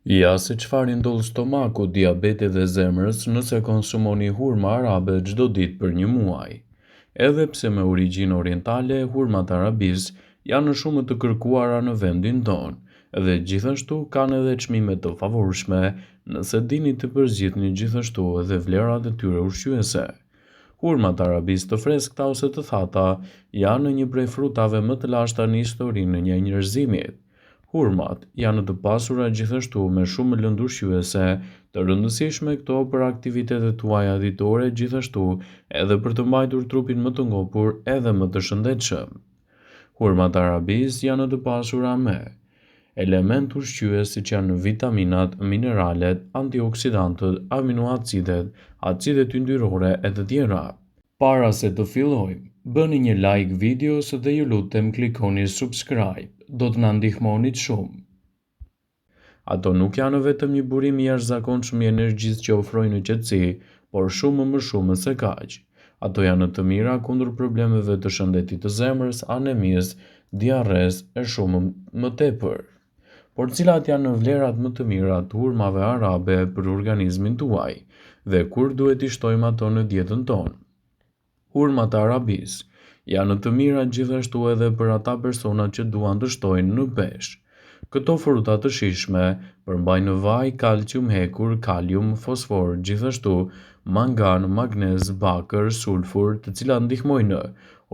Ja se çfarë ndodh stomaku, diabetit dhe zemrës nëse konsumoni hurma arabe çdo ditë për një muaj. Edhe pse me origjinë orientale, hurmat arabis janë shumë të kërkuara në vendin tonë dhe gjithashtu kanë edhe çmime të favorshme nëse dini të përzgjidhni gjithashtu edhe vlerat e tyre ushqyese. Hurmat arabis të freskëta ose të thata janë një prej frutave më të lashta në historinë e njerëzimit. Hurmat janë të pasura gjithashtu me shumë lëndë ushqyese të rëndësishme këto për aktivitetet tuaja ditore gjithashtu edhe për të mbajtur trupin më të ngopur edhe më të shëndetshëm. Hurmat arabis janë të pasura me element ushqyes siç janë vitaminat, mineralet, antioksidantët, aminoacidet, acidet yndyrore e të tjera. Para se të fillojmë, bëni një like videos dhe ju lutem klikoni subscribe, do të na ndihmonit shumë. Ato nuk janë vetëm një burim i jashtëzakonshëm i energjisë që ofrojnë qetësi, por më shumë se kaq. Ato janë të mira kundër problemeve të shëndetit të zemrës, anemisë, diarres e shumë më tepër. Por cilat janë vlerat më të mira të hurmave arabe për organizmin tuaj dhe kur duhet i shtojmë ato në dietën tonë? Hurmat arabis janë të mira gjithashtu edhe për ata persona që duan të shtojnë në peshë. Këto fruta të shijshme përmbajnë vaj, kalcium hekur, kalium, fosfor, gjithashtu mangan, magnez, bakër, sulfur, të cilat ndihmojnë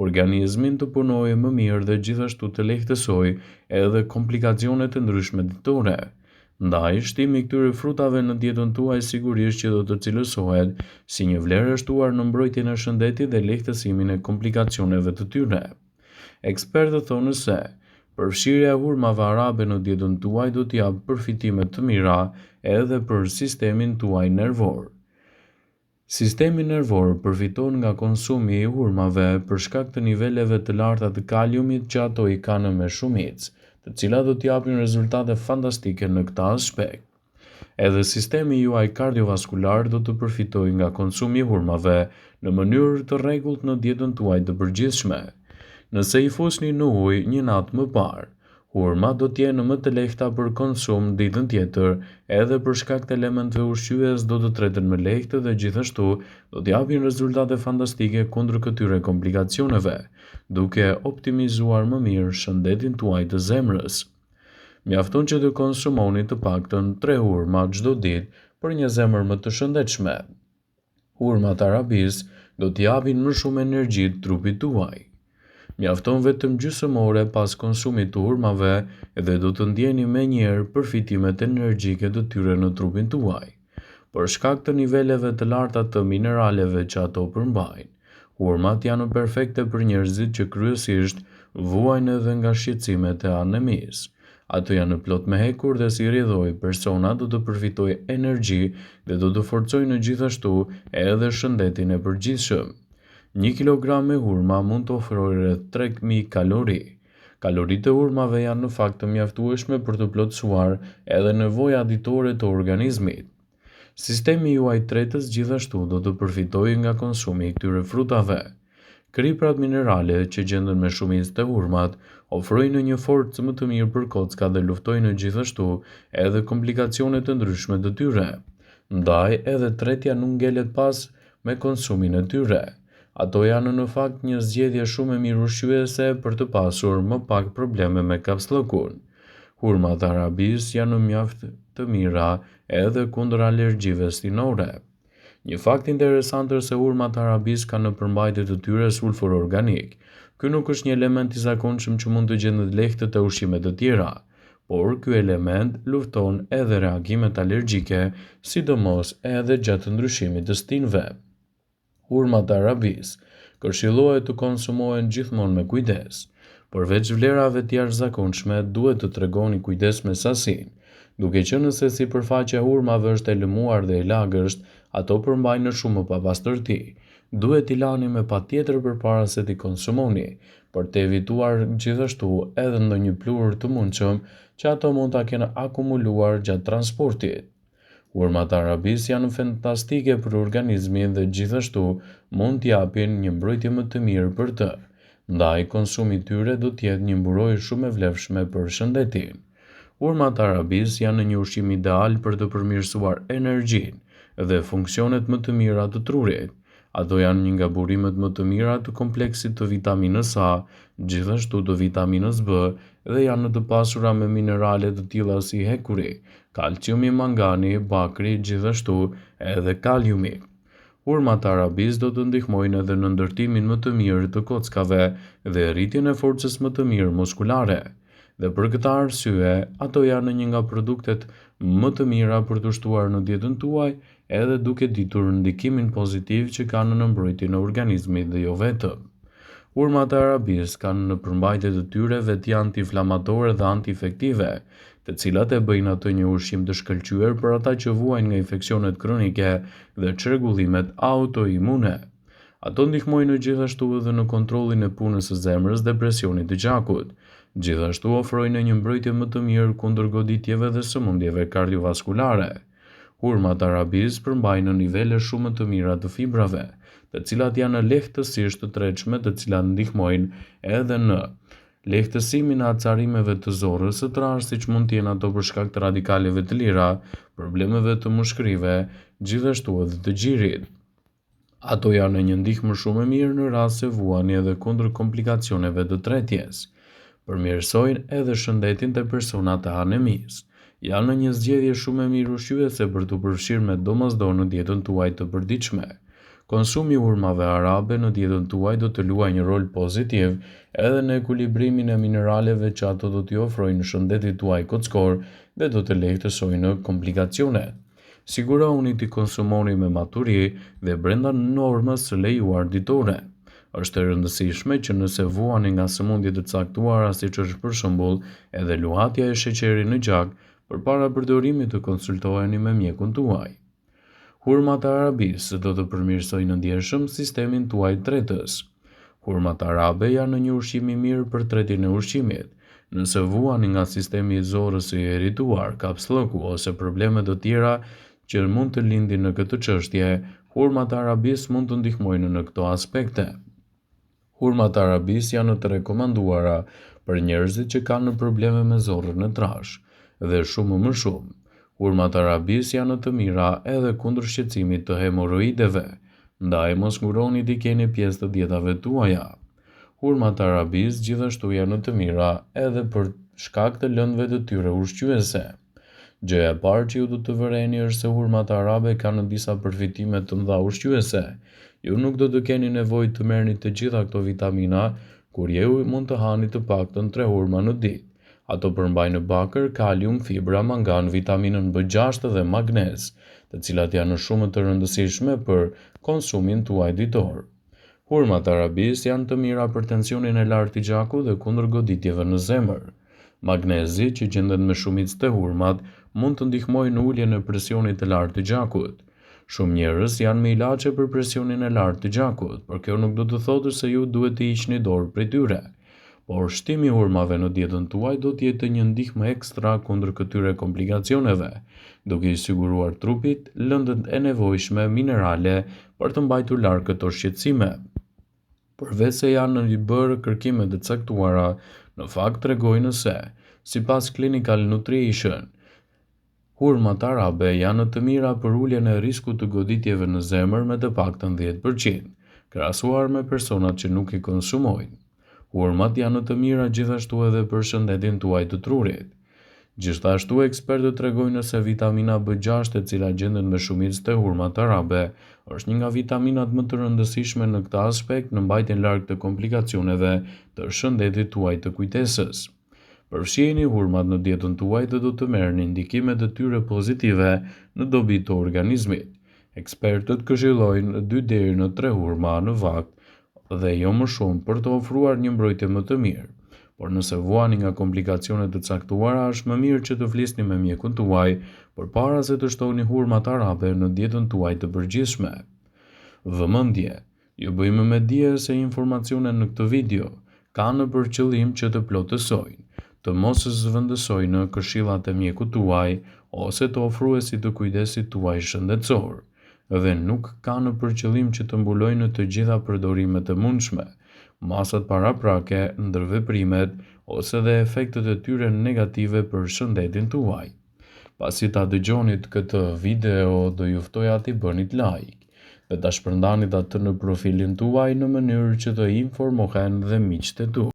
organizmin të punojë më mirë dhe gjithashtu të lehtësojë edhe komplikacionet e ndryshme ditore. Ndaj, shtimi i këtyre frutave në dietën tuaj sigurisht që do të cilësohet si një vlerë e shtuar në mbrojtjen e shëndetit dhe lehtësimin e komplikacioneve të tyre. Ekspertët thonë se përfshirja e hurmave arabe në dietën tuaj do të japë përfitime të mira edhe për sistemin tuaj nervor. Sistemi nervor përfiton nga konsumi i hurmave për shkak të niveleve të larta të kaliumit që ato i kanë me shumicë, të cilat do të japin rezultate fantastike në këtë aspekt. Edhe sistemi juaj kardiovaskular do të përfitojë nga konsumi i hurmave në mënyrë të rregullt në dietën tuaj të përgjithshme. Nëse i fusni në ujë një natë më parë, hurmat do të jenë më të lehta për konsum ditën tjetër, edhe për shkak të elementeve ushqyes do të treten më lehtë dhe gjithashtu do të japin rezultate fantastike kundër këtyre komplikacioneve, duke optimizuar më mirë shëndetin tuaj të zemrës. Mjafton që të konsumoni të paktën 3 hurma çdo ditë për një zemër më të shëndetshme. Hurmat arabis do t'i japin më shumë energji trupit tuaj. Mjafton vetëm gjysmë ore pas konsumit të hurmave dhe do të ndjeni menjëherë përfitimet energjike të tyre në trupin tuaj. Për shkak të niveleve të larta të mineraleve që ato përmbajnë, hurmat janë perfekte për njerëzit që kryesisht vuajnë edhe nga shqetësimet e anemisë. Ato janë plot me hekur dhe si rrjedhoi persona do të përfitojë energji dhe do të forcojnë gjithashtu edhe shëndetin e përgjithshëm. 1 kilogram me hurma mund të ofrojë rreth 3000 kalori. Kaloritë e hurmave janë në fakt të mjaftueshme për të plotësuar edhe nevojat ditore të organizmit. Sistemi juaj tretës gjithashtu do të përfitojë nga konsumi i këtyre frutave. Kriprat minerale që gjenden me shumicë te hurmat ofrojnë një forcë më të mirë për kockat dhe luftojnë gjithashtu edhe komplikacione të ndryshme të tyre. Ndaj edhe tretja nuk ngelet pas me konsumin e tyre. Ato janë në fakt një zgjedhje shumë e mirë ushqyese për të pasur më pak probleme me kapsllokun. Hurmat arabis janë mjaft të mira edhe kundër alergjive stinore. Një fakt interesant është se hurmat arabis kanë në përmbajtje të tyre sulfur organik. Ky nuk është një element i zakonshëm që mund të gjendet lehtë te ushqimet të tjera, por ky element lufton edhe reagimet alergjike, sidomos edhe gjatë ndryshimit të stinëve. Hurmat arabis këshillohet të konsumohen gjithmonë me kujdes. Përveç vlerave të jashtëzakonshme, duhet të tregoni kujdes me sasinë. Duke qenë se sipërfaqja e hurmave është e lëmuar dhe e lagësht, ato përmbajnë shumë papastërti. Duhet t'i lani me patjetër përpara se t'i konsumoni, për të evituar gjithashtu edhe ndonjë pluhur të mundshëm që ato mund ta kenë akumuluar gjatë transportit. Hurmat arabis janë fantastike për organizmin dhe gjithashtu mund t'i japin një mbrojtje më të mirë për të. Ndaj konsumi i tyre do të jetë një mburojë shumë e vlefshme për shëndetin. Hurmat arabis janë një ushqim ideal për të përmirësuar energjinë dhe funksionet më të mira të trurit. Ato janë një nga burimet më të mira të kompleksit të vitaminës A, gjithashtu të vitaminës B, dhe janë të pasura me minerale të tilla si hekuri, kalciumi, mangani, bakri, gjithashtu edhe kaliumi. Hurmat arabis do të ndihmojnë edhe në ndërtimin më të mirë të kockave dhe rritjen e forcës më të mirë muskulare. Dhe për këtë arsye, ato janë një nga produktet më të mira për të shtuar në dietën tuaj, edhe duke ditur ndikimin pozitiv që kanë në mbrojtjen e organizmit dhe jo vetëm. Hurmat e arabis kanë në përmbajtje të tyre veti anti-inflamatore dhe anti-infektive, të cilat e bëjnë atë një ushqim të shkëlqyer për ata që vuajnë nga infeksionet kronike dhe çrregullimet autoimune. Ato ndihmojnë gjithashtu edhe në kontrollin e punës së zemrës dhe presionit të gjakut. Gjithashtu ofrojnë një mbrojtje më të mirë kundër goditjeve dhe sëmundjeve kardiovaskulare. Hurmat arabis përmbajnë nivele shumë të mira të fibrave, të cilat janë lehtësisht të tretshme, të cilat ndihmojnë edhe në lehtësimin e acarimeve të zorrës së trashë, siç mund të jenë ato për shkak të radikaleve të lira, problemeve të mushkërive, gjithashtu edhe të gjirit. Ato janë një ndihmë shumë e mirë në rast se vuani edhe kundër komplikacioneve të tretjes. Përmirësojnë edhe shëndetin të personat e anemisë. Janë një zgjedhje shumë e mirë ushqyese për të përfshirë me domosdoshmë në dietën tuaj të përditshme. Konsumi i hurmave arabe në dietën tuaj do të luajë një rol pozitiv edhe në ekuilibrimin e mineraleve që ato do t'i ofrojnë shëndetit tuaj kockor dhe do të lehtësojnë komplikacionet. Sigurohuni t'i konsumoni me maturi dhe brenda normës së lejuar ditore. Është e rëndësishme që nëse vuani nga sëmundje të caktuara, siç është për shembull edhe luhatja e sheqerit në gjak, përpara përdorimit të konsultoheni me mjekun tuaj. Hurmat arabis do të përmirësojnë ndjeshëm sistemin tuaj tretës. Hurmat arabe janë një ushqim i mirë për tretjen e ushqimit. Nëse vuani nga sistemi i zorrës së irrituar, kapsllëku ose probleme të tjera që mund të lindin në këtë çështje, hurmat arabis mund të ndihmojnë në këto aspekte. Hurmat arabis janë të rekomanduara për njerëzit që kanë probleme me zorrën e trashë dhe shumë më shumë. Hurmat arabis janë të mira edhe kundër shqetësimit të hemoroideve, ndaj mos nguroni t'i keni pjesë të dietave tuaja. Hurmat arabis gjithashtu janë të mira edhe për shkak të lëndëve të tyre ushqyese. Gjëja e parë që ju do të vëreni është se hurmat arabe kanë disa përfitime të mëdha ushqyese. Ju nuk do të keni nevojë të merrni të gjitha këto vitamina, kur ju mund të hani të paktën 3 hurma në ditë. Ato përmbajnë bakër, kalium, fibra, mangan, vitaminën B6 dhe magnez, të cilat janë shumë të rëndësishme për konsumin tuaj ditor. Hurmat arabis janë të mira për tensionin e lartë të gjakut dhe kundër goditjeve në zemër. Magnezi, që gjendet me shumicë të hurmat, mund të ndihmojë në uljen e presionit të lartë të gjakut. Shumë njerëz janë me ilaçe për presionin e lartë të gjakut, por kjo nuk do të thotë se ju duhet të hiqni dorë prej tyre. Por shtimi i hurmave në dietën tuaj do të jetë një ndihmë ekstra kundër këtyre komplikacioneve, duke i siguruar trupit lëndët e nevojshme minerale për të mbajtur larg këto shqetësime. Përveç se janë në bërë kërkime të caktuara, në fakt tregojnë se, sipas Clinical Nutrition, hurmat arabe janë të mira për uljen e riskut të goditjeve në zemër me të paktën 10%, krahasuar me personat që nuk i konsumojnë. Hurmat janë të mira gjithashtu edhe për shëndetin tuaj të trurit. Gjithashtu ekspertët tregojnë se vitamina B6, e cila gjendet me shumicë të hurmat arabe, është një nga vitaminat më të rëndësishme në këtë aspekt në mbajtjen larg të komplikacioneve të shëndetit tuaj të kujtesës. Përfshiheni hurmat në dietën tuaj dhe do të merrni ndikimet e tyre pozitive në dobi të organizmit. Ekspertët këshillojnë 2 deri në 3 hurma në vakt dhe jo më shumë për të ofruar një mbrojtje më të mirë. Por nëse vuani nga komplikacionet të caktuara, është më mirë që të flisni me mjekun tuaj përpara se të shtoni hurmat arabe në dietën tuaj të përgjithshme. Vëmendje. Ju bëjmë me dije se informacionet në këtë video kanë për qëllim që të plotësojnë, të mos zëvendësojnë këshillat e mjekut tuaj ose të ofruesit të kujdesit tuaj shëndetësor, dhe nuk kanë për qëllim që të mbulojnë të gjitha përdorimet e mundshme, masat paraprake, ndërveprimet ose dhe efektet e tyre negative për shëndetin tuaj. Pasi ta dëgjonit këtë video, do ju ftoja t'i bënit like dhe ta shpërndanit atë në profilin tuaj në mënyrë që të informohen dhe miqtë e tu.